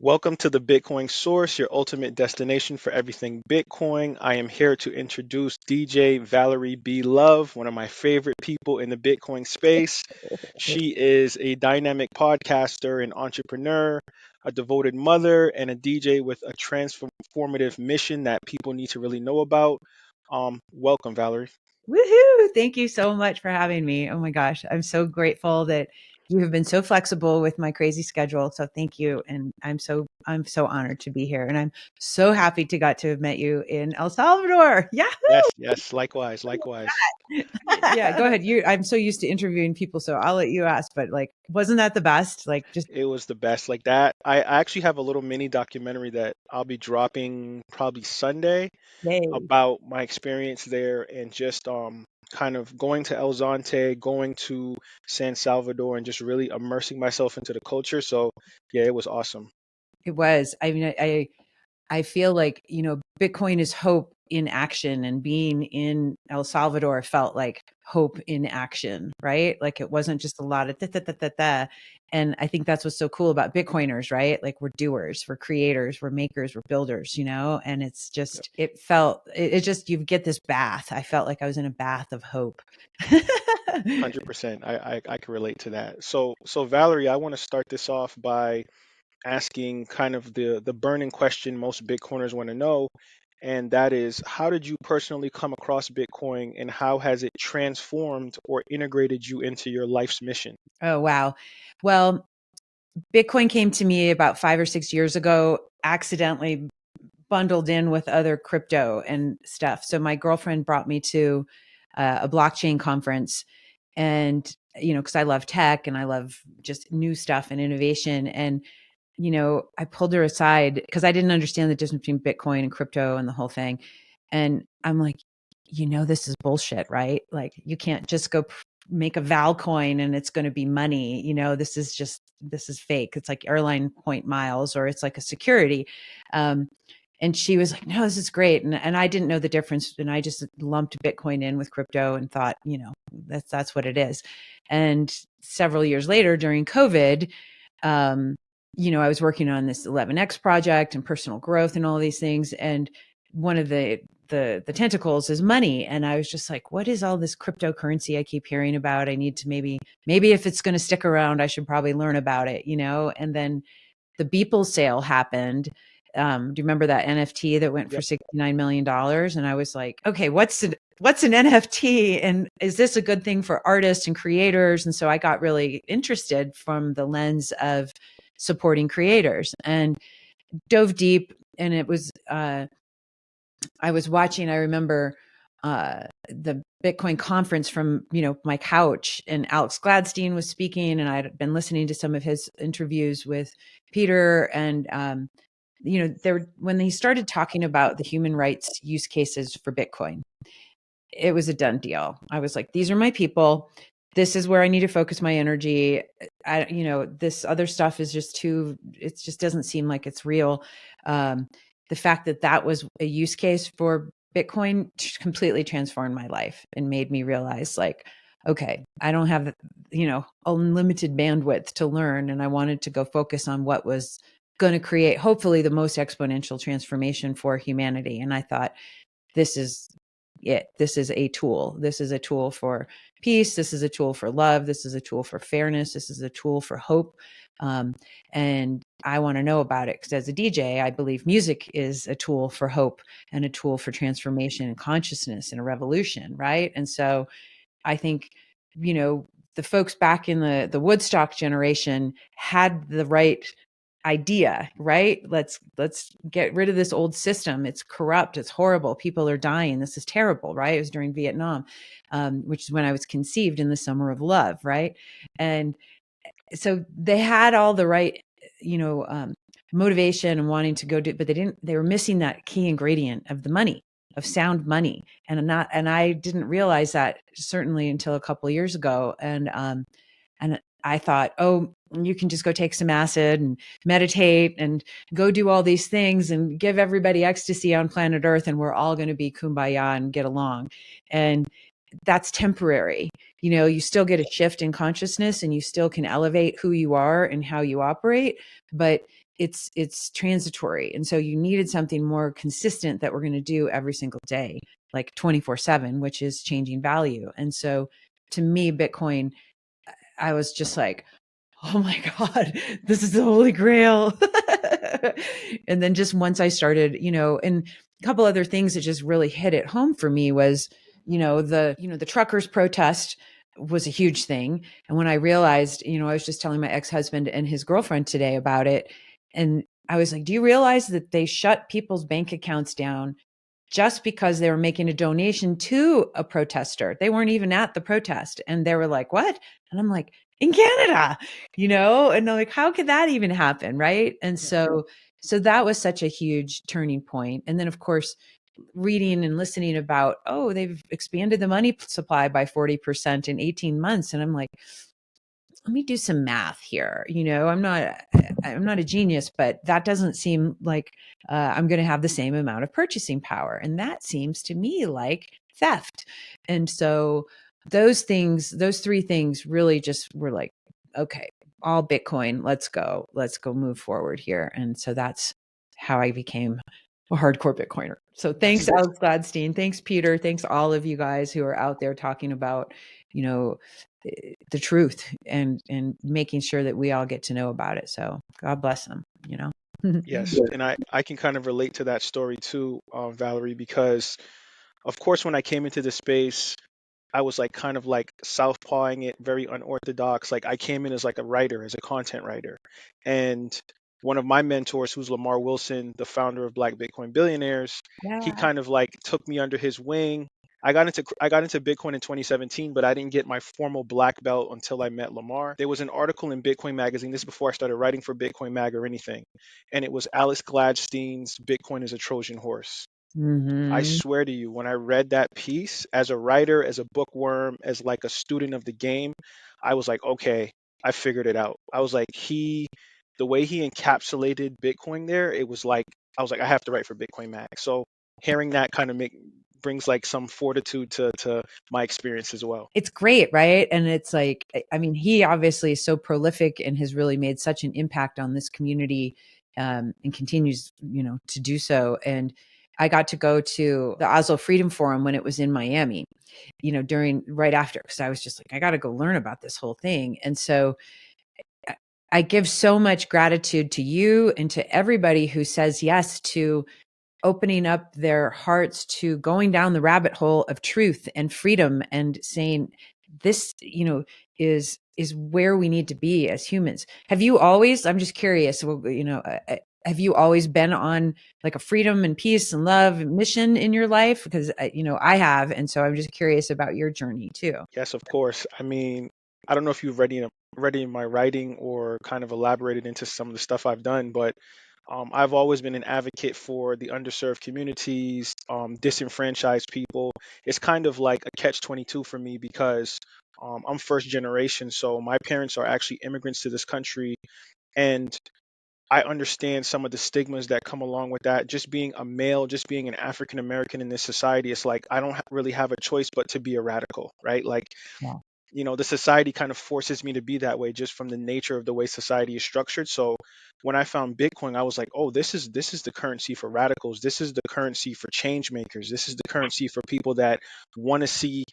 Welcome to the Bitcoin Source, your ultimate destination for everything Bitcoin. I am here to introduce DJ Valerie B. Love, one of my favorite people in the Bitcoin space. She is a dynamic podcaster and entrepreneur, a devoted mother, and a DJ with a transformative mission that people need to really know about. Welcome, Valerie. Woohoo! Thank you so much for having me. Oh my gosh, I'm so grateful that you have been so flexible with my crazy schedule. So thank you, and I'm so honored to be here, and I'm so happy to got to have met you in El Salvador. Yeah, Yes, yes, likewise, likewise. yeah. Go ahead. I'm so used to interviewing people, so I'll let you ask. But like, wasn't that the best? Like, just It was the best. Like that. I actually have a little mini documentary that I'll be dropping probably Sunday yay. about my experience there and just kind of going to El Zante, going to San Salvador and just really immersing myself into the culture. So yeah, it was awesome. It was. I mean, I feel like, Bitcoin is hope in action, and being in El Salvador felt like hope in action, right? Like it wasn't just a lot of da, da, da, da, da. And I think that's what's so cool about Bitcoiners, right? Like we're doers, we're creators, we're makers, we're builders, and it's Yep. just, it just, you get this bath. I felt like I was in a bath of hope. 100%. I can relate to that. So Valerie, I want to start this off by asking kind of the burning question most Bitcoiners want to know, and that is how did you personally come across Bitcoin and how has it transformed or integrated you into your life's mission? Oh, wow. Well, Bitcoin came to me about 5 or 6 years ago, accidentally bundled in with other crypto and stuff. So my girlfriend brought me to a blockchain conference, and because I love tech and I love just new stuff and innovation. And I pulled her aside because I didn't understand the difference between Bitcoin and crypto and the whole thing. And I'm like, this is bullshit, right? Like you can't just go make a Val coin and it's going to be money. This is fake. It's like airline point miles, or it's like a security. Um, and she was like, no, this is great. And I didn't know the difference. And I just lumped Bitcoin in with crypto and thought, that's what it is. And several years later during COVID, um, I was working on this 11x project and personal growth and all these things. And one of the tentacles is money. And I was just like, what is all this cryptocurrency I keep hearing about? I need to maybe if it's going to stick around, I should probably learn about it. And then the Beeple sale happened. Do you remember that NFT that went for Yep. $69 million? And I was like, okay, what's an NFT, and is this a good thing for artists and creators? And so I got really interested from the lens of supporting creators and dove deep. And it was I was watching, I remember the Bitcoin conference from, my couch, and Alex Gladstein was speaking, and I'd been listening to some of his interviews with Peter. And, when he started talking about the human rights use cases for Bitcoin, it was a done deal. I was like, these are my people. This is where I need to focus my energy. This other stuff is just it just doesn't seem like it's real. Um, the fact that that was a use case for Bitcoin completely transformed my life and made me realize, like, okay, I don't have, unlimited bandwidth to learn. And I wanted to go focus on what was going to create, hopefully, the most exponential transformation for humanity. And I thought, this is it. This is a tool. This is a tool for peace. This is a tool for love. This is a tool for fairness. This is a tool for hope. Um, and I want to know about it because as a DJ, I believe music is a tool for hope and a tool for transformation and consciousness and a revolution, right? And so I think, you know, the folks back in the Woodstock generation had the right idea, right? Let's get rid of this old system. It's corrupt. It's horrible. People are dying. This is terrible, right? It was during Vietnam, which is when I was conceived in the summer of love, right? And so they had all the right, you know, um, motivation and wanting to go do, but they were missing that key ingredient of the money, of sound money. And I didn't realize that certainly until a couple of years ago. And I thought, oh, you can just go take some acid and meditate and go do all these things and give everybody ecstasy on planet Earth, and we're all going to be kumbaya and get along. And that's temporary. You still get a shift in consciousness and you still can elevate who you are and how you operate, but it's transitory. And so you needed something more consistent that we're going to do every single day, like 24/7, which is changing value. And so to me, Bitcoin, I was just like, oh my God, this is the holy grail. And then just once I started, and a couple other things that just really hit it home for me was, the truckers protest was a huge thing. And when I realized, I was just telling my ex-husband and his girlfriend today about it. And I was like, do you realize that they shut people's bank accounts down just because they were making a donation to a protester? They weren't even at the protest. And they were like, what? And I'm like, in Canada, and they're like, how could that even happen? Right. And Yeah. so that was such a huge turning point. And then of course, reading and listening about, oh, they've expanded the money supply by 40% in 18 months. And I'm like, let me do some math here. I'm not a genius, but that doesn't seem like I'm going to have the same amount of purchasing power. And that seems to me like theft. And so those three things really just were like, okay, all Bitcoin, let's go move forward here. And so that's how I became a hardcore Bitcoiner. So thanks, Yes. Alex Gladstein. Thanks, Peter. Thanks all of you guys who are out there talking about, you know, the truth and making sure that we all get to know about it. So God bless them. Yes, and I can kind of relate to that story too, Valerie, because of course when I came into the space, I was like kind of like southpawing it, very unorthodox. Like I came in as like a writer, as a content writer, and one of my mentors, who's Lamar Wilson, the founder of Black Bitcoin Billionaires, he Yeah. kind of like took me under his wing. I got into Bitcoin in 2017, but I didn't get my formal black belt until I met Lamar. There was an article in Bitcoin Magazine, this is before I started writing for Bitcoin Mag or anything, and it was Alex Gladstein's "Bitcoin is a Trojan Horse." I Hmm. swear to you, when I read that piece as a writer, as a bookworm, as like a student of the game, I was like, okay, I figured it out. I was like, the way he encapsulated Bitcoin there, it was like, I was like, I have to write for Bitcoin Mag. So hearing that kind of brings like some fortitude to my experience as well. It's great, right? And it's like, I mean, he obviously is so prolific and has really made such an impact on this community, and continues, to do so. And I got to go to the Oslo Freedom Forum when it was in Miami, during right after, because I was just like, I got to go learn about this whole thing. And so I I give so much gratitude to you and to everybody who says yes to opening up their hearts to going down the rabbit hole of truth and freedom and saying this, is where we need to be as humans. Have you always, I'm just curious, have you always been on like a freedom and peace and love mission in your life? Because, I have. And so I'm just curious about your journey too. Yes, of course. I mean, I don't know if you've read in my writing or kind of elaborated into some of the stuff I've done, but I've always been an advocate for the underserved communities, disenfranchised people. It's kind of like a catch-22 for me because I'm first generation, so my parents are actually immigrants to this country, and I understand some of the stigmas that come along with that. Just being a male, just being an African American in this society, it's like I don't really have a choice but to be a radical, right? Like Yeah. the society kind of forces me to be that way just from the nature of the way society is structured. So when I found Bitcoin, I was like, oh, this is the currency for radicals. This is the currency for change makers. This is the currency for people that want to see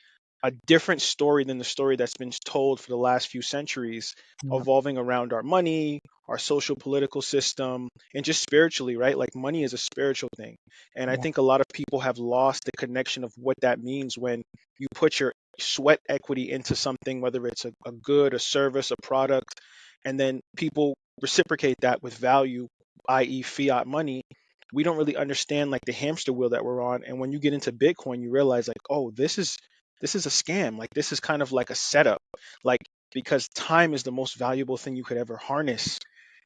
a different story than the story that's been told for the last few centuries, Yeah. evolving around our money, our social political system, and just spiritually, right? Like money is a spiritual thing. And I Yeah. think a lot of people have lost the connection of what that means when you put your sweat equity into something, whether it's a good, a service, a product, and then people reciprocate that with value, i.e., fiat money. We don't really understand like the hamster wheel that we're on. And when you get into Bitcoin, you realize like, oh, this is a scam. Like this is kind of like a setup. Like because time is the most valuable thing you could ever harness,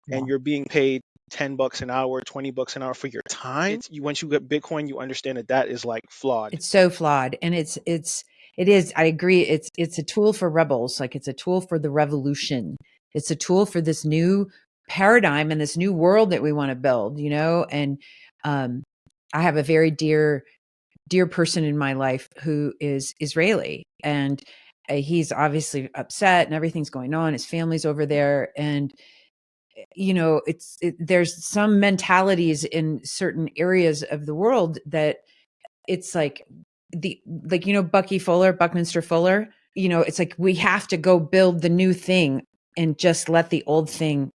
and Yeah. you're being paid $10 an hour, $20 an hour for your time. It's you once you get Bitcoin, you understand that that is like flawed. It's so flawed. And it is, I agree. It's a tool for rebels. Like it's a tool for the revolution. It's a tool for this new paradigm and this new world that we want to build, and um, I have a very dear person in my life who is Israeli, and he's obviously upset and everything's going on. His family's over there. And there's some mentalities in certain areas of the world that it's like Buckminster Fuller, it's like we have to go build the new thing and just let the old thing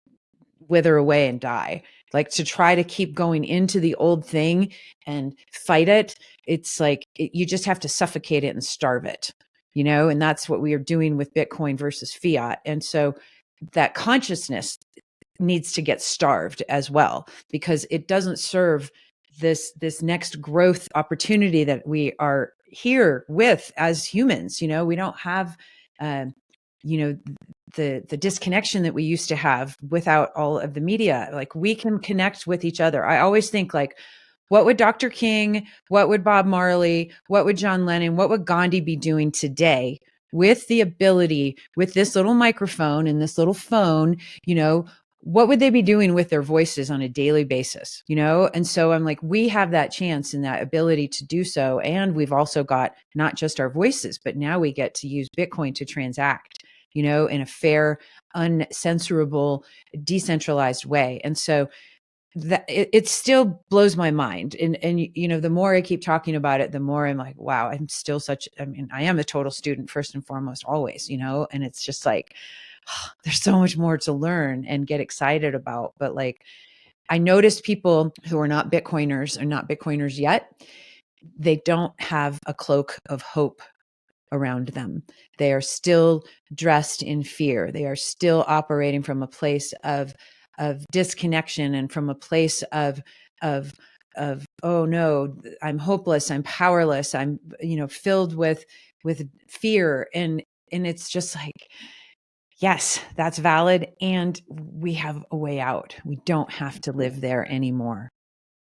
wither away and die. Like to try to keep going into the old thing and fight it, it's like you just have to suffocate it and starve it, and that's what we are doing with Bitcoin versus fiat. And so that consciousness needs to get starved as well, because it doesn't serve this next growth opportunity that we are here with as humans. We don't have um, you know the disconnection that we used to have without all of the media. Like we can connect with each other. I always think like, what would Dr. King, what would Bob Marley, what would John Lennon, what would Gandhi be doing today with the ability, with this little microphone and this little phone, what would they be doing with their voices on a daily basis, And so I'm like, we have that chance and that ability to do so. And we've also got not just our voices, but now we get to use Bitcoin to transact, in a fair, uncensorable, decentralized way. And so that it still blows my mind. And the more I keep talking about it, the more I'm like, wow, I am a total student first and foremost, always, and it's just like, there's so much more to learn and get excited about. But like, I notice people who are not Bitcoiners or not Bitcoiners yet, they don't have a cloak of hope around them. They are still dressed in fear. They are still operating from a place of disconnection and from a place of oh no, I'm hopeless, I'm powerless, I'm filled with fear. And it's just like, yes, that's valid, and we have a way out. We don't have to live there anymore.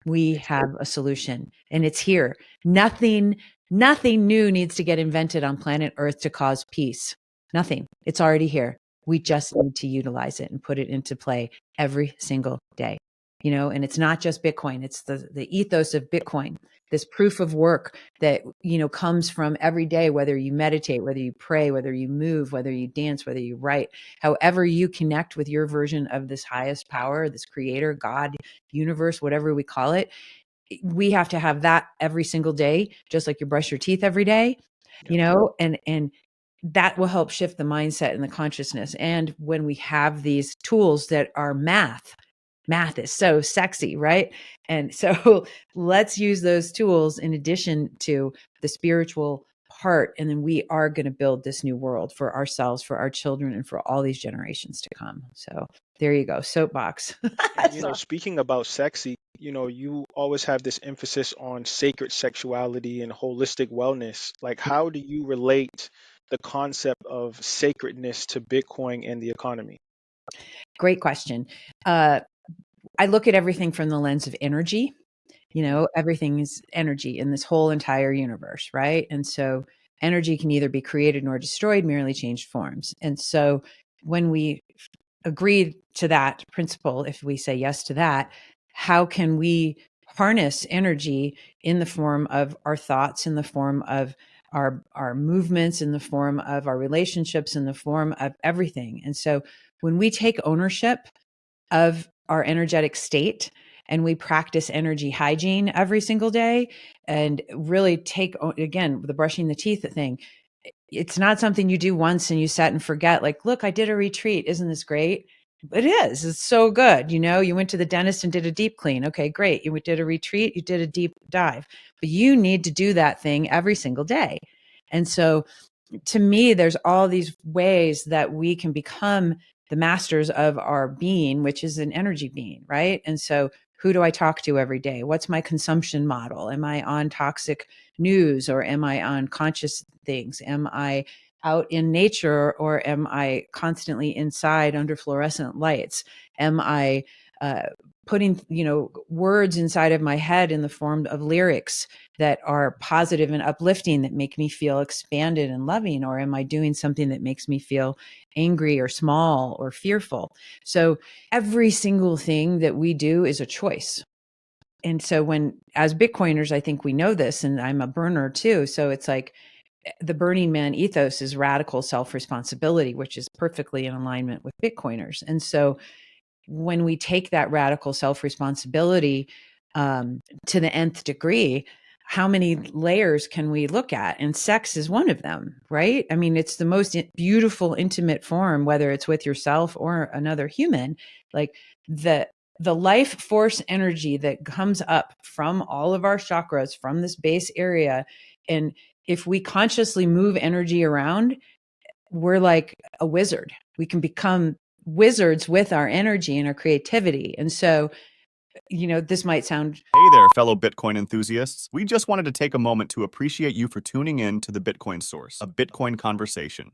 We have a solution, and it's here. Nothing new needs to get invented on planet Earth to cause peace. Nothing. It's already here. We just need to utilize it and put it into play every single day. And it's not just Bitcoin. It's the ethos of Bitcoin, this proof of work that, comes from every day, whether you meditate, whether you pray, whether you move, whether you dance, whether you write, however you connect with your version of this highest power, this creator, God, universe, whatever we call it. We have to have that every single day, just like you brush your teeth every day, and that will help shift the mindset and the consciousness. And when we have these tools that are math is so sexy, right? And so let's use those tools in addition to the spiritual part. And then we are going to build this new world for ourselves, for our children, and for all these generations to come. So there you go. Soapbox. And So speaking about sexy, you always have this emphasis on sacred sexuality and holistic wellness. Like, how do you relate the concept of sacredness to Bitcoin and the economy? great question. Uh, I look at everything from the lens of energy. Everything is energy in this whole entire universe, right? And so energy can neither be created nor destroyed, merely changed forms. And so when we agree to that principle, if we say yes to that, how can we harness energy in the form of our thoughts, in the form of our movements, in the form of our relationships, in the form of everything? And so when we take ownership of our energetic state and we practice energy hygiene every single day and really take, again, the brushing the teeth thing, it's not something you do once and you set and forget, like, look, I did a retreat, isn't this great? It is, it's so good. You went to the dentist and did a deep clean, okay, great. You did a retreat, you did a deep dive, but you need to do that thing every single day. And so to me, there's all these ways that we can become the masters of our being, which is an energy being, right? And so, who do I talk to every day? What's my consumption model? Am I on toxic news or am I on conscious things? Am I out in nature or am I constantly inside under fluorescent lights? Am I putting, words inside of my head in the form of lyrics that are positive and uplifting that make me feel expanded and loving? Or am I doing something that makes me feel angry or small or fearful? So every single thing that we do is a choice. And so as Bitcoiners, I think we know this, and I'm a burner too. So it's like the Burning Man ethos is radical self-responsibility, which is perfectly in alignment with Bitcoiners. And so when we take that radical self-responsibility to the nth degree, how many layers can we look at? And sex is one of them, right? I mean, it's the most beautiful, intimate form, whether it's with yourself or another human. Like the life force energy that comes up from all of our chakras, from this base area. And if we consciously move energy around, we're like a wizard. We can become wizards with our energy and our creativity. And so, this might sound. Hey there, fellow Bitcoin enthusiasts. We just wanted to take a moment to appreciate you for tuning in to the Bitcoin Source, a Bitcoin conversation.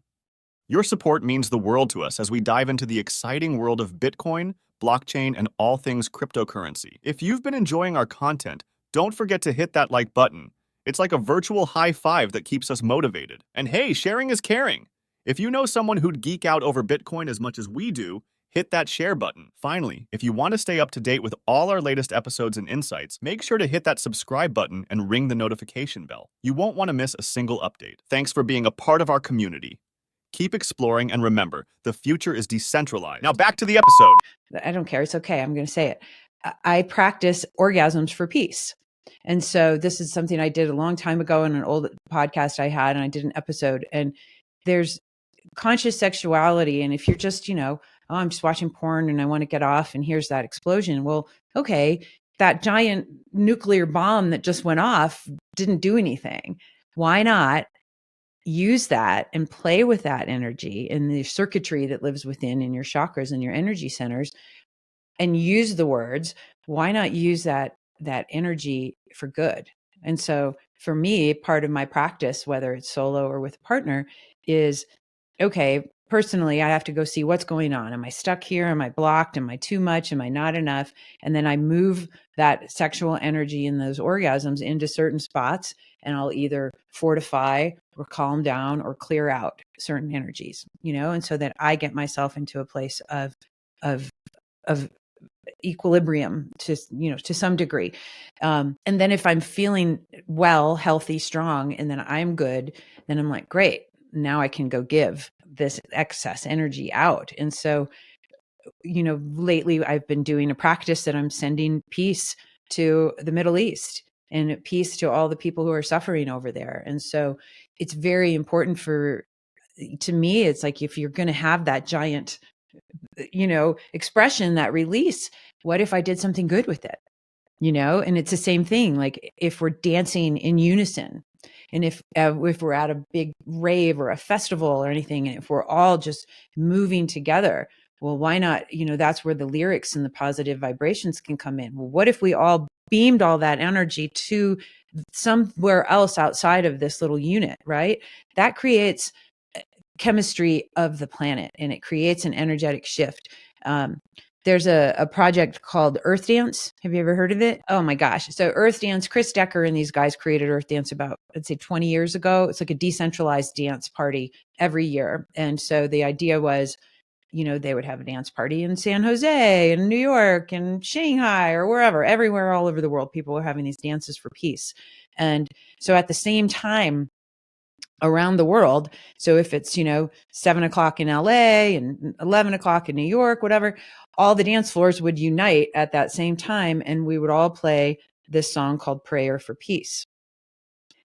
Your support means the world to us as we dive into the exciting world of Bitcoin, blockchain, and all things cryptocurrency. If you've been enjoying our content, don't forget to hit that like button. It's like a virtual high five that keeps us motivated. And hey, sharing is caring. If you know someone who'd geek out over Bitcoin as much as we do, hit that share button. Finally, if you want to stay up to date with all our latest episodes and insights, make sure to hit that subscribe button and ring the notification bell. You won't want to miss a single update. Thanks for being a part of our community. Keep exploring, and remember, the future is decentralized. Now back to the episode. I don't care. It's okay. I'm going to say it. I practice orgasms for peace. And so this is something I did a long time ago in an old podcast I had, and I did an episode. And there's conscious sexuality. And if you're just, oh, I'm just watching porn and I want to get off, and here's that explosion. Well, okay, that giant nuclear bomb that just went off didn't do anything. Why not use that and play with that energy and the circuitry that lives within in your chakras and your energy centers, and use the words? Why not use that energy for good? And so for me, part of my practice, whether it's solo or with a partner, is, okay, personally, I have to go see what's going on. Am I stuck here? Am I blocked? Am I too much? Am I not enough? And then I move that sexual energy in those orgasms into certain spots, and I'll either fortify or calm down or clear out certain energies, and so that I get myself into a place of of equilibrium to some degree. And then if I'm feeling well, healthy, strong, and then I'm good, then I'm like, great, now I can go give this excess energy out. And so, lately I've been doing a practice that I'm sending peace to the Middle East and peace to all the people who are suffering over there. And so it's very important to me, it's like, if you're going to have that giant, expression, that release, what if I did something good with it? And it's the same thing. Like, if we're dancing in unison, and if we're at a big rave or a festival or anything, and if we're all just moving together, well, why not? That's where the lyrics and the positive vibrations can come in. Well, what if we all beamed all that energy to somewhere else outside of this little unit, right? That creates chemistry of the planet, and it creates an energetic shift. There's a project called Earth Dance. Have you ever heard of it? Oh my gosh. So Earth Dance, Chris Decker and these guys created Earth Dance about, I'd say, 20 years ago. It's like a decentralized dance party every year. And so the idea was, they would have a dance party in San Jose and New York and Shanghai or wherever, everywhere, all over the world, people were having these dances for peace. And so at the same time, around the world. So if it's, 7:00 in LA and 11:00 in New York, whatever, all the dance floors would unite at that same time. And we would all play this song called Prayer for Peace.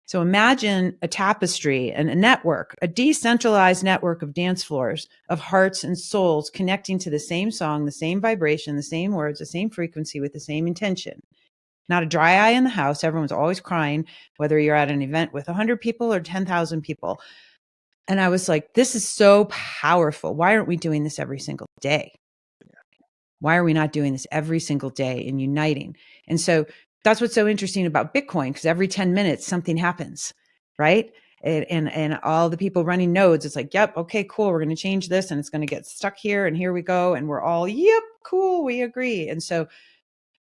So imagine a tapestry and a network, a decentralized network of dance floors, of hearts and souls connecting to the same song, the same vibration, the same words, the same frequency, with the same intention. Not a dry eye in the house. Everyone's always crying, whether you're at an event with 100 people or 10,000 people. And I was like, this is so powerful. Why aren't we doing this every single day? Why are we not doing this every single day and uniting? And so that's what's so interesting about Bitcoin, because every 10 minutes, something happens, right? And all the people running nodes, it's like, yep, okay, cool. We're going to change this and it's going to get stuck here. And here we go. And we're all, yep, cool. We agree. And so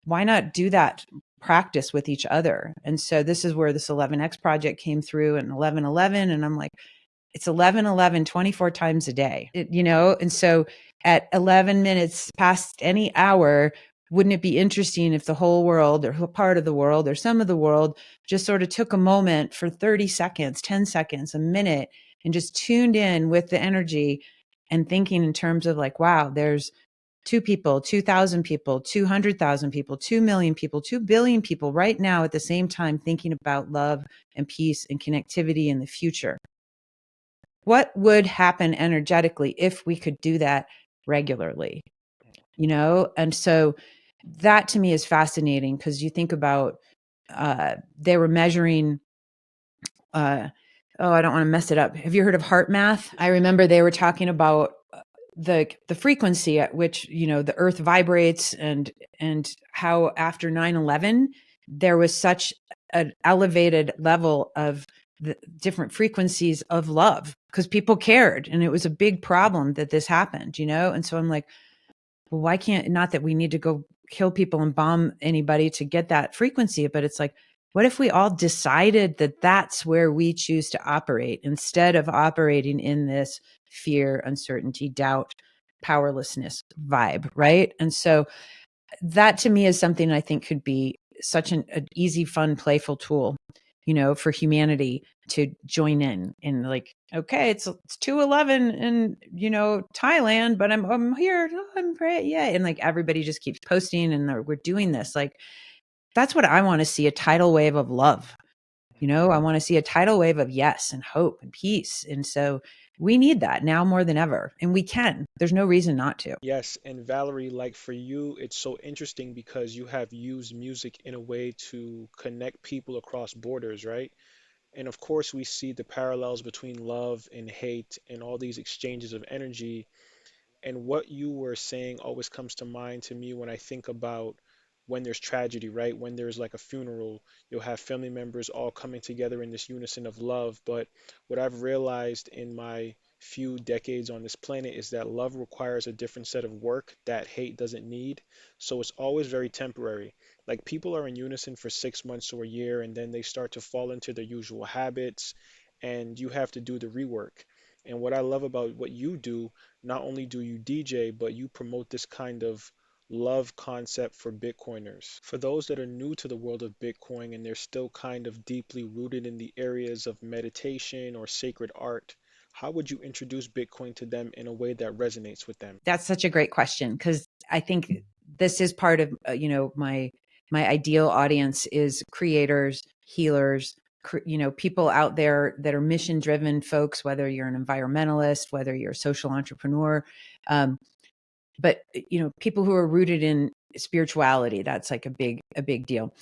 why not do that practice with each other? And so this is where this 11X project came through, and 1111. And I'm like, it's 1111 24 times a day, And so at 11 minutes past any hour, wouldn't it be interesting if the whole world, or part of the world, or some of the world, just sort of took a moment for 30 seconds, 10 seconds, a minute, and just tuned in with the energy and thinking in terms of like, wow, there's 2 people, 2,000 people, 200,000 people, 2 million people, 2 billion people right now at the same time thinking about love and peace and connectivity in the future. What would happen energetically if we could do that regularly? And so that to me is fascinating, because you think about they were measuring oh, I don't want to mess it up. Have you heard of heart math? I remember they were talking about the frequency at which the earth vibrates, and how after 9/11 there was such an elevated level of the different frequencies of love, because people cared, and it was a big problem that this happened. And so I'm like, well, why can't, not that we need to go kill people and bomb anybody to get that frequency, but it's like, what if we all decided that that's where we choose to operate, instead of operating in this fear, uncertainty, doubt, powerlessness vibe, right? And so that to me is something I think could be such an easy, fun, playful tool, for humanity to join in like, okay, it's 2:11 in, Thailand, but I'm here. Oh, I'm great. Yeah. And like everybody just keeps posting, and we're doing this. Like, that's what I want to see, a tidal wave of love. I want to see a tidal wave of yes and hope and peace. And so we need that now more than ever. And we can. There's no reason not to. Yes, and Valerie, like for you, it's so interesting because you have used music in a way to connect people across borders, right? And of course, we see the parallels between love and hate and all these exchanges of energy. And what you were saying always comes to mind to me when I think about when there's tragedy, right? When there's like a funeral, you'll have family members all coming together in this unison of love. But what I've realized in my few decades on this planet is that love requires a different set of work that hate doesn't need. So it's always very temporary. Like people are in unison for 6 months or a year, and then they start to fall into their usual habits, and you have to do the rework. And what I love about what you do, not only do you DJ, but you promote this kind of love concept for Bitcoiners. For those that are new to the world of Bitcoin and they're still kind of deeply rooted in the areas of meditation or sacred art, how would you introduce Bitcoin to them in a way that resonates with them? That's such a great question, because I think this is part of my ideal audience is creators, healers, people out there that are mission driven folks, whether you're an environmentalist, whether you're a social entrepreneur, um, but people who are rooted in spirituality. That's like a big deal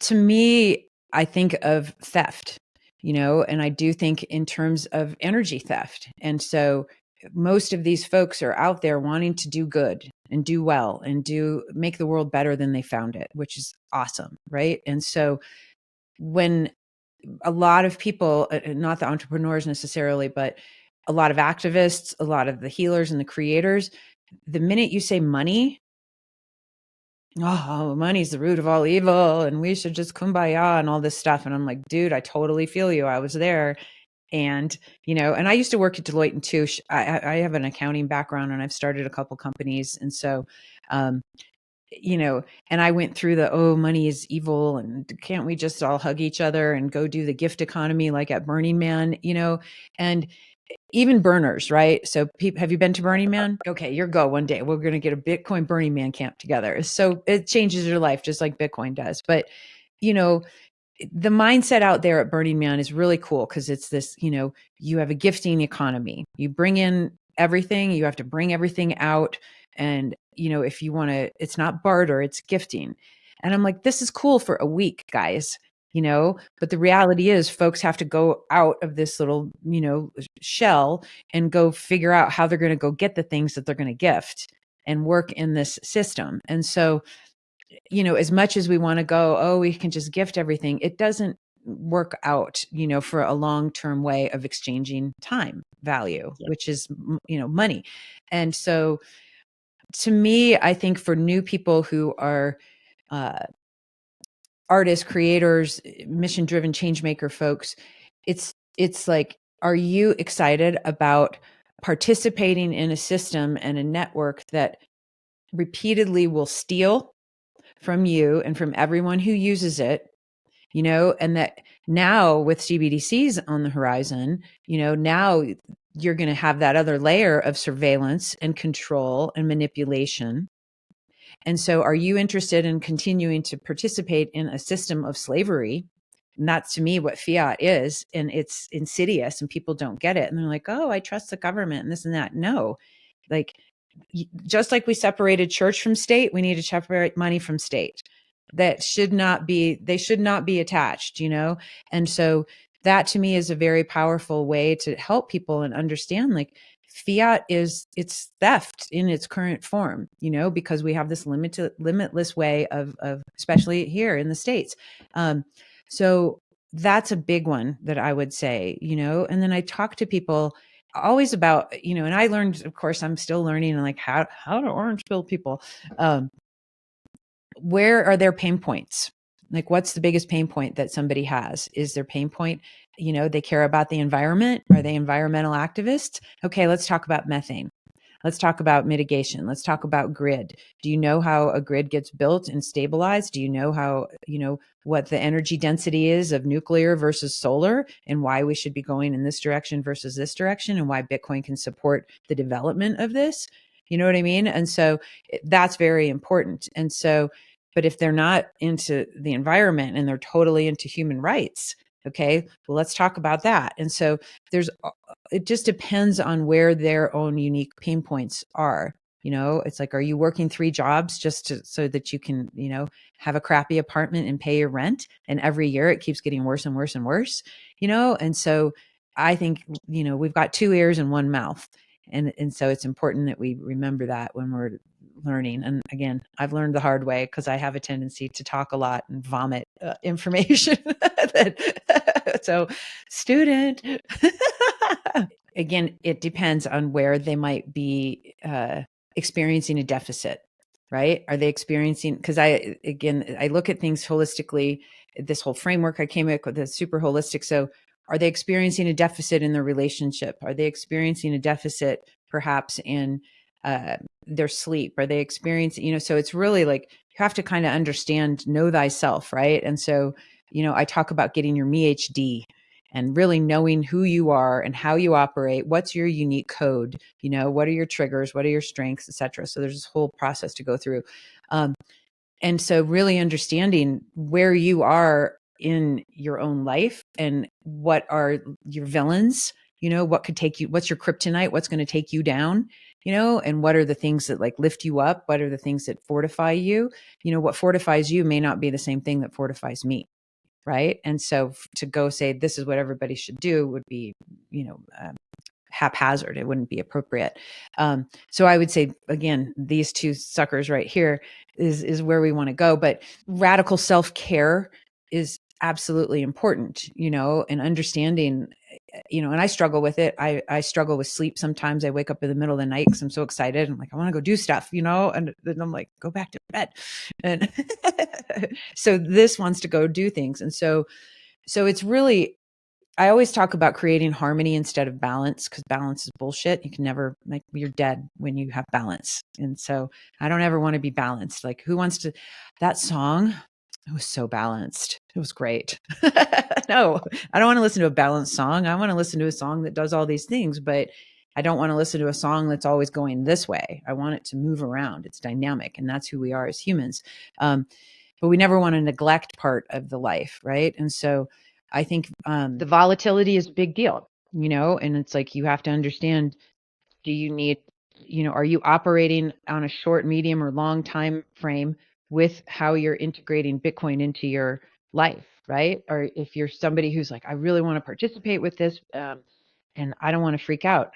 to me. I think of theft, and I do think in terms of energy theft. And so most of these folks are out there wanting to do good and do well and make the world better than they found it, which is awesome. Right. And so when a lot of people, not the entrepreneurs necessarily, but a lot of activists, a lot of the healers and the creators, the minute you say money, oh, money's the root of all evil and we should just kumbaya and all this stuff. And I'm like, dude, I totally feel you. I was there. And, and I used to work at Deloitte and Touche. I have an accounting background, and I've started a couple companies. And so, um, and I went through oh, money is evil. And can't we just all hug each other and go do the gift economy like at Burning Man, and even burners, right? So have you been to Burning Man? Okay, you're go one day. We're going to get a Bitcoin Burning Man camp together. So it changes your life just like Bitcoin does. But, you know, the mindset out there at Burning Man is really cool, because it's this, you have a gifting economy. You bring in everything, you have to bring everything out. And, if you want to, it's not barter, it's gifting. And I'm like, this is cool for a week, guys. But the reality is folks have to go out of this little, shell and go figure out how they're going to go get the things that they're going to gift and work in this system. And so, as much as we want to go, oh, we can just gift everything, it doesn't work out, for a long-term way of exchanging time value, Yeah. which is, money. And so to me, I think for new people who are, uh, artists, creators, mission driven change maker folks, it's like, are you excited about participating in a system and a network that repeatedly will steal from you and from everyone who uses it, and that now with CBDCs on the horizon, now you're going to have that other layer of surveillance and control and manipulation. And so are you interested in continuing to participate in a system of slavery? And that's to me what fiat is. And it's insidious and people don't get it. And they're like, oh, I trust the government and this and that. No, like, just like we separated church from state, we need to separate money from state. That should not be, they should not be attached, you know? And so that to me is a very powerful way to help people and understand, like, fiat is, it's theft in its current form, you know, because we have this limitless way of especially here in the States. So that's a big one that I would say, you know. And then I talk to people always about, you know, and I learned, of course, I'm still learning, and like how to orange pill people. Where are their pain points? Like, what's the biggest pain point that somebody has? Is their pain point, you know, they care about the environment? Are they environmental activists? Okay, let's talk about methane. Let's talk about mitigation. Let's talk about grid. Do you know how a grid gets built and stabilized? Do you know how, you know, what the energy density is of nuclear versus solar, and why we should be going in this direction versus this direction, and why Bitcoin can support the development of this? You know what I mean? And so that's very important. And so, but if they're not into the environment and they're totally into human rights, okay, well, let's talk about that. And so there's, it just depends on where their own unique pain points are. You know, it's like, are you working 3 jobs just to, so that you can, you know, have a crappy apartment and pay your rent? And every year it keeps getting worse and worse and worse, you know? And so I think, you know, we've got 2 ears and 1 mouth. And so it's important that we remember that when we're learning. And again, I've learned the hard way because I have a tendency to talk a lot and vomit information. So, student, again, it depends on where they might be experiencing a deficit, right? Are they experiencing, because I look at things holistically. This whole framework I came up with is super holistic. So are they experiencing a deficit in their relationship? Are they experiencing a deficit perhaps in their sleep? Are they experiencing, you know, so it's really like, you have to kind of understand, know thyself, right? And so, you know, I talk about getting your MeHD and really knowing who you are and how you operate. What's your unique code? You know, what are your triggers? What are your strengths, et cetera? So there's this whole process to go through. And so really understanding where you are in your own life and what are your villains, you know, what could take you, what's your kryptonite, what's going to take you down, you know, and what are the things that like lift you up? What are the things that fortify you? You know, what fortifies you may not be the same thing that fortifies me. Right. And so to go say, this is what everybody should do would be, you know, haphazard. It wouldn't be appropriate. So I would say, again, these 2 suckers right here is where we want to go. But radical self-care is absolutely important, you know, and understanding, you know, and I struggle with it. I struggle with sleep. Sometimes I wake up in the middle of the night because I'm so excited. I'm like, I want to go do stuff, you know, and then I'm like, go back to bed. And so this wants to go do things. And so it's really, I always talk about creating harmony instead of balance, because balance is bullshit. You can never, like, you're dead when you have balance. And so I don't ever want to be balanced. Like, who wants to, that song, it was so balanced. It was great. No, I don't want to listen to a balanced song. I want to listen to a song that does all these things, but I don't want to listen to a song that's always going this way. I want it to move around. It's dynamic, and that's who we are as humans. But we never want to neglect part of the life, right? And so I think the volatility is a big deal, you know, and it's like, you have to understand, do you need, you know, are you operating on a short, medium, or long time frame with how you're integrating Bitcoin into your life, right? Or if you're somebody who's like, I really want to participate with this, and I don't want to freak out,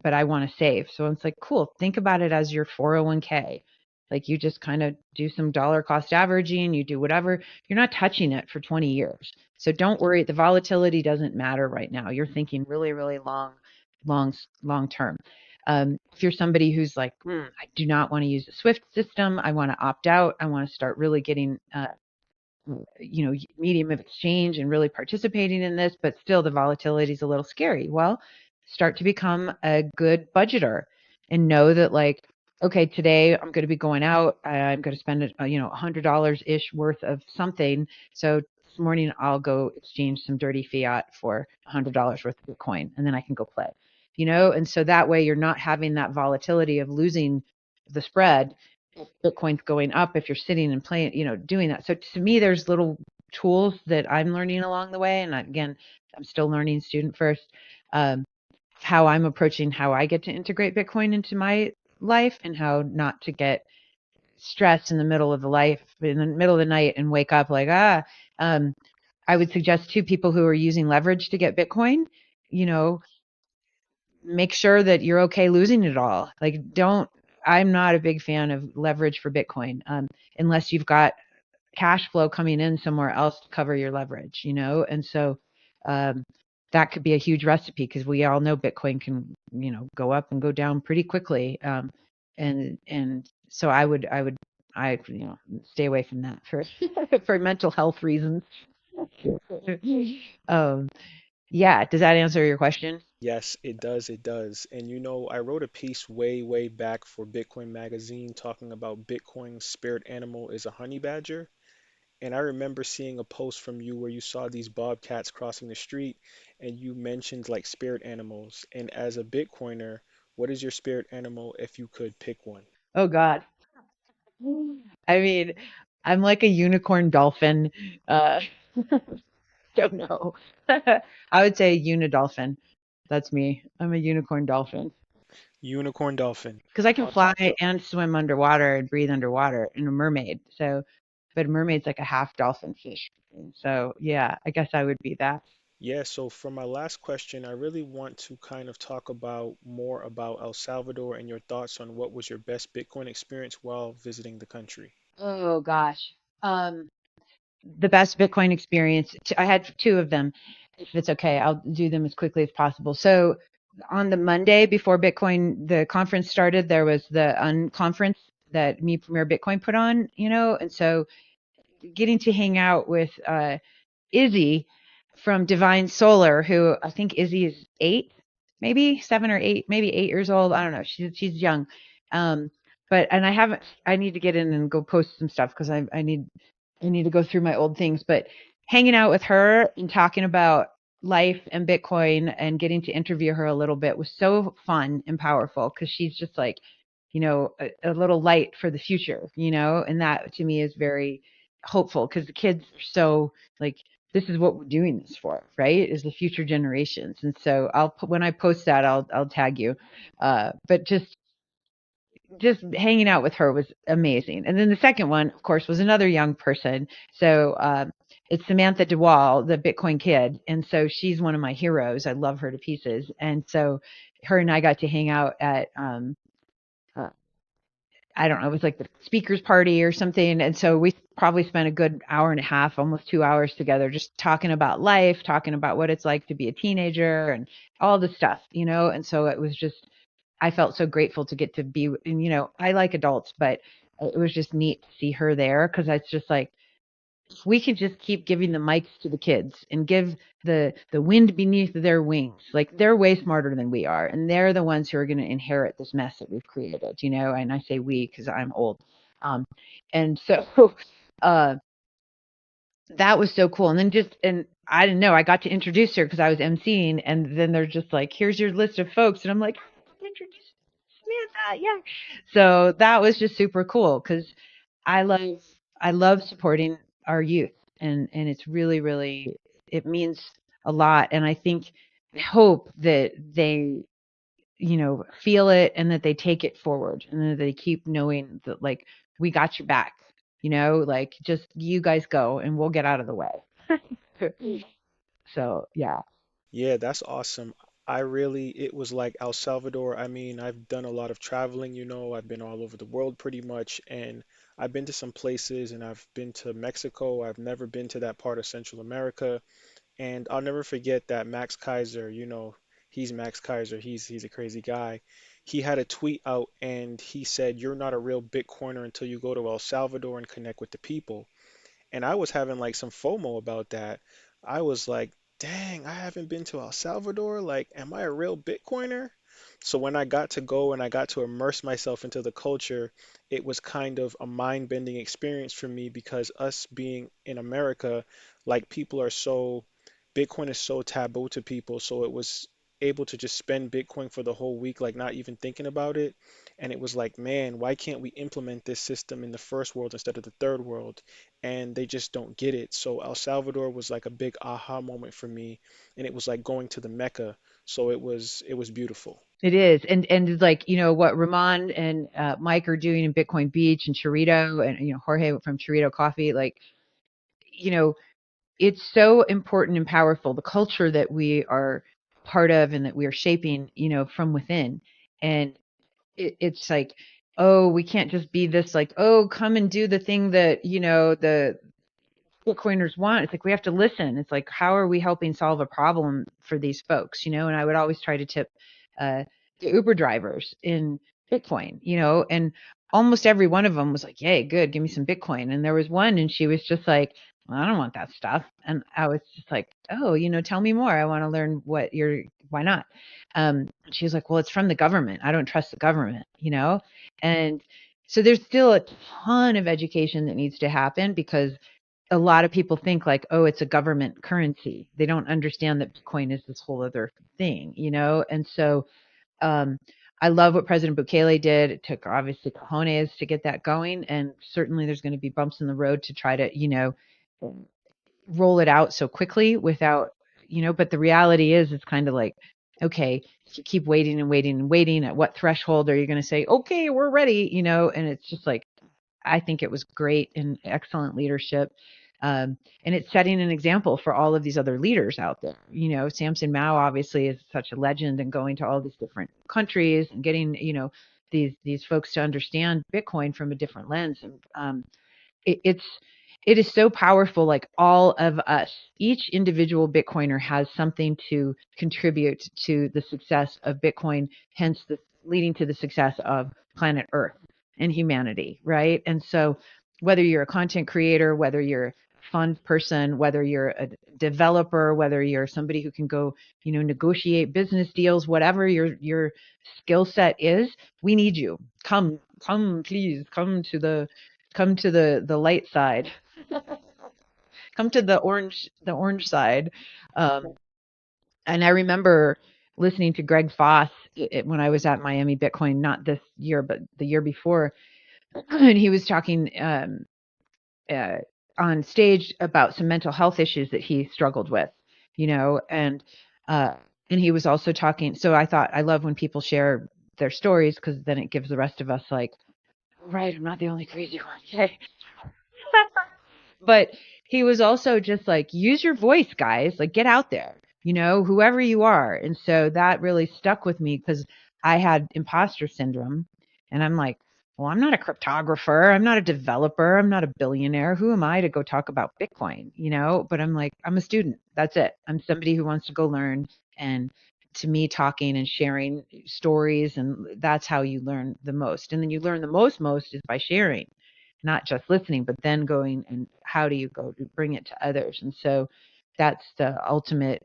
but I want to save. So it's like, cool. Think about it as your 401k. Like, you just kind of do some dollar cost averaging, you do whatever. You're not touching it for 20 years. So don't worry. The volatility doesn't matter right now. You're thinking really, really long term. If you're somebody who's like, I do not want to use the Swift system, I want to opt out, I want to start really getting, you know, medium of exchange and really participating in this, but still the volatility is a little scary. Well, start to become a good budgeter and know that, like, okay, today I'm going to be going out. I'm going to spend, you know, $100 ish worth of something. So this morning I'll go exchange some dirty fiat for $100 worth of Bitcoin, and then I can go play. And so that way you're not having that volatility of losing the spread. Bitcoin's going up if you're sitting and playing, doing that. So to me, there's little tools that I'm learning along the way. And again, I'm still learning student first, um, how I'm approaching how I get to integrate Bitcoin into my life and how not to get stressed in the middle of the night and wake up like, um, I would suggest to people who are using leverage to get Bitcoin, you know, make sure that you're okay losing it all. Like, I'm not a big fan of leverage for Bitcoin, unless you've got cash flow coming in somewhere else to cover your leverage, And so, um, that could be a huge recipe because we all know Bitcoin can, go up and go down pretty quickly. And so I stay away from that for for mental health reasons. um, yeah. Does that answer your question? Yes, it does. It does. And I wrote a piece way, way back for Bitcoin Magazine talking about Bitcoin's spirit animal is a honey badger. And I remember seeing a post from you where you saw these bobcats crossing the street and you mentioned like spirit animals. And as a Bitcoiner, what is your spirit animal if you could pick one? Oh God. I mean, I'm like a unicorn dolphin. Uh, don't know. I would say unidolphin. That's me. I'm a unicorn dolphin Unicorn dolphin. because I can fly and swim underwater and breathe underwater and a mermaid. So, but a mermaid's like a half dolphin fish. So, yeah, I guess I would be that. Yeah, so for my last question, I really want to kind of talk about more about El Salvador and your thoughts on what was your best Bitcoin experience while visiting the country. Oh gosh. Um, the best Bitcoin experience. I had two of them. If it's okay, I'll do them as quickly as possible. So on the Monday before the conference started, there was the unconference that Me Premier Bitcoin put on, and so getting to hang out with Izzy from Divine Solar, who I think Izzy is 8, maybe 7 or 8, maybe 8 years old. I don't know. She's young. Um, but and I haven't. I need to get in and go post some stuff because I need to go through my old things. But hanging out with her and talking about life and Bitcoin and getting to interview her a little bit was so fun and powerful because she's just like, a little light for the future, and that to me is very hopeful because the kids are so like, this is what we're doing this for, right? Is the future generations. And so when I post that, I'll tag you. But just hanging out with her was amazing. And then the second one, of course, was another young person. So it's Samantha DeWall, the Bitcoin kid. And so she's one of my heroes. I love her to pieces. And so her and I got to hang out at uh, I don't know, it was like the speakers party or something. And so we probably spent a good hour and a half, almost 2 hours together, just talking about life, talking about what it's like to be a teenager and all the stuff, And so it was just, I felt so grateful to get to be, and, I like adults, but it was just neat to see her there because it's just like, we can just keep giving the mics to the kids and give the wind beneath their wings. Like they're way smarter than we are, and they're the ones who are going to inherit this mess that we've created. And I say we because I'm old. And so uh, that was so cool. And then and I didn't know, I got to introduce her because I was emceeing, and then they're just like, "Here's your list of folks," and I'm like, "Introduce Samantha, yeah." So that was just super cool because I love I love supporting our youth, and it's really, really, it means a lot. And I hope that they, feel it and that they take it forward and that they keep knowing that like we got your back, like just you guys go and we'll get out of the way. So yeah. Yeah, that's awesome. It was like El Salvador. I mean, I've done a lot of traveling, I've been all over the world pretty much, and I've been to some places and I've been to Mexico. I've never been to that part of Central America. And I'll never forget that Max Kaiser, he's Max Kaiser, he's a crazy guy. He had a tweet out and he said, "You're not a real Bitcoiner until you go to El Salvador and connect with the people." And I was having like some FOMO about that. I was like, dang, I haven't been to El Salvador. Like, am I a real Bitcoiner? So when I got to go and I got to immerse myself into the culture, it was kind of a mind-bending experience for me because us being in America, like people are so, Bitcoin is so taboo to people. So able to just spend Bitcoin for the whole week, like not even thinking about it. And it was like, man, why can't we implement this system in the first world instead of the third world? And they just don't get it. So El Salvador was like a big aha moment for me, and it was like going to the Mecca. So it was beautiful. It is. And like, what Ramon and Mike are doing in Bitcoin Beach and Chorito and, Jorge from Chorito Coffee, like, you know, it's so important and powerful, the culture that we are part of and that we are shaping, from within. And it's like, oh, we can't just be this like, oh, come and do the thing that, the Bitcoiners want. It's like we have to listen. It's like, how are we helping solve a problem for these folks? And I would always try to tip uh, the Uber drivers in Bitcoin, and almost every one of them was like, yay, good, give me some Bitcoin. And there was one, and she was just like, well, I don't want that stuff. And I was just like, oh, tell me more. I want to learn why not? She was like, well, it's from the government. I don't trust the government. And so there's still a ton of education that needs to happen because a lot of people think like, oh, it's a government currency. They don't understand that Bitcoin is this whole other thing. And so um, I love what President Bukele did. It took obviously cojones to get that going. And certainly there's going to be bumps in the road to try to, roll it out so quickly without, but the reality is it's kind of like, okay, if you keep waiting and waiting and waiting, at what threshold are you going to say, okay, we're ready? And it's just like, I think it was great and excellent leadership. And it's setting an example for all of these other leaders out there. Samson Mao obviously is such a legend and going to all these different countries and getting, these folks to understand Bitcoin from a different lens. And it, it's it is so powerful. Like all of us, each individual Bitcoiner has something to contribute to the success of Bitcoin, hence the leading to the success of planet Earth and humanity, right? And so whether you're a content creator, whether you're a fund person, whether you're a developer, whether you're somebody who can go, negotiate business deals, whatever your skill set is, we need you. Come, please, come to the light side. Come to the orange side. Um, and I remember listening to Greg Foss when I was at Miami Bitcoin, not this year, but the year before, and he was talking uh, on stage about some mental health issues that he struggled with, and uh, and he was also talking. So I thought I love when people share their stories because then it gives the rest of us like, right, I'm not the only crazy one. Okay. But he was also just like, use your voice, guys, like get out there, whoever you are. And so that really stuck with me because I had imposter syndrome. And I'm like, well, I'm not a cryptographer. I'm not a developer. I'm not a billionaire. Who am I to go talk about Bitcoin? But I'm like, I'm a student. That's it. I'm somebody who wants to go learn. And to me, talking and sharing stories, and that's how you learn the most. And then you learn the most is by sharing, not just listening, but then going and how do you go to bring it to others? And so that's the ultimate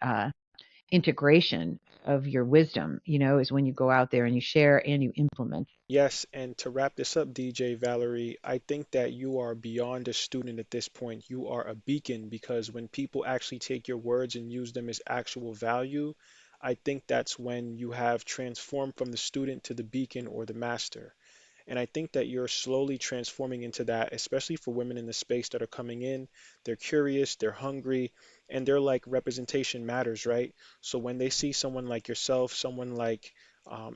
integration of your wisdom, is when you go out there and you share and you implement. Yes, and to wrap this up, DJ Valerie, I think that you are beyond a student at this point. You are a beacon because when people actually take your words and use them as actual value, I think that's when you have transformed from the student to the beacon or the master. And I think that you're slowly transforming into that, especially for women in the space that are coming in. They're curious, they're hungry, and they're like representation matters, right? So when they see someone like yourself, someone like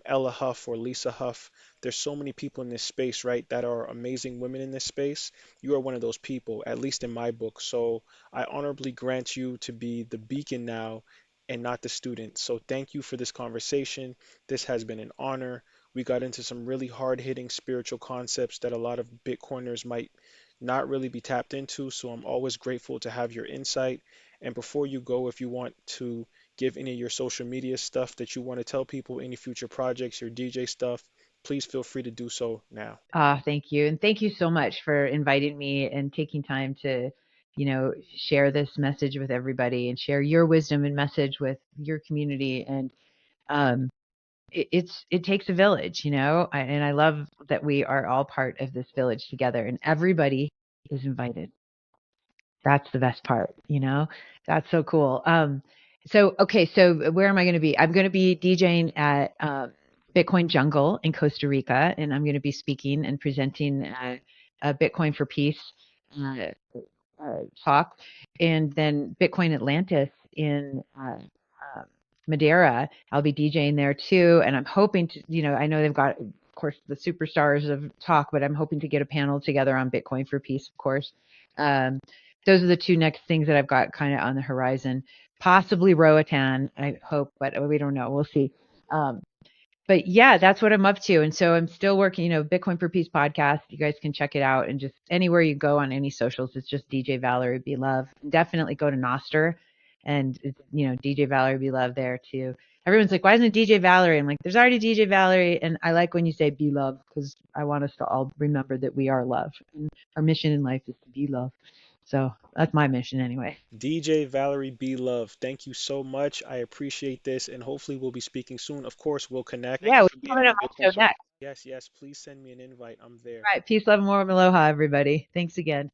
Ella Huff or Lisa Huff, there's so many people in this space, right, that are amazing women in this space. You are one of those people, at least in my book. So I honorably grant you to be the beacon now and not the student. So thank you for this conversation. This has been an honor. We got into some really hard hitting spiritual concepts that a lot of Bitcoiners might not really be tapped into. So I'm always grateful to have your insight. And before you go, if you want to give any of your social media stuff that you want to tell people, any future projects, your DJ stuff, please feel free to do so now. Thank you. And thank you so much for inviting me and taking time to, share this message with everybody and share your wisdom and message with your community. And um, it takes a village, and I love that we are all part of this village together and everybody is invited. That's the best part. That's so cool. So where am I going to be? I'm going to be DJing at Bitcoin Jungle in Costa Rica, and I'm going to be speaking and presenting Bitcoin for Peace uh, talk, and then Bitcoin Atlantis in Madeira. I'll be DJing there too, and I'm hoping to, I know they've got, of course, the superstars of talk, but I'm hoping to get a panel together on Bitcoin for Peace, of course. Um, those are the two next things that I've got kind of on the horizon. Possibly Roatan, I hope, but we don't know. We'll see. Um, but yeah, that's what I'm up to. And so I'm still working, Bitcoin for Peace podcast. You guys can check it out, and just anywhere you go on any socials, it's just DJ Valerie B Love. Definitely go to Noster, and it's, DJ Valerie B Love there too. Everyone's like, why isn't it DJ Valerie? I'm like, there's already DJ Valerie. And I like when you say be love, because I want us to all remember that we are love. And our mission in life is to be love. So that's my mission anyway. DJ Valerie B. Love, thank you so much. I appreciate this, and hopefully we'll be speaking soon. Of course, we'll connect. Thank Yeah, you we're for being coming on up the my Bitcoin show Source. next. Yes, yes, please send me an invite. I'm All there. right. Peace, love, and more. Aloha, everybody. Thanks again.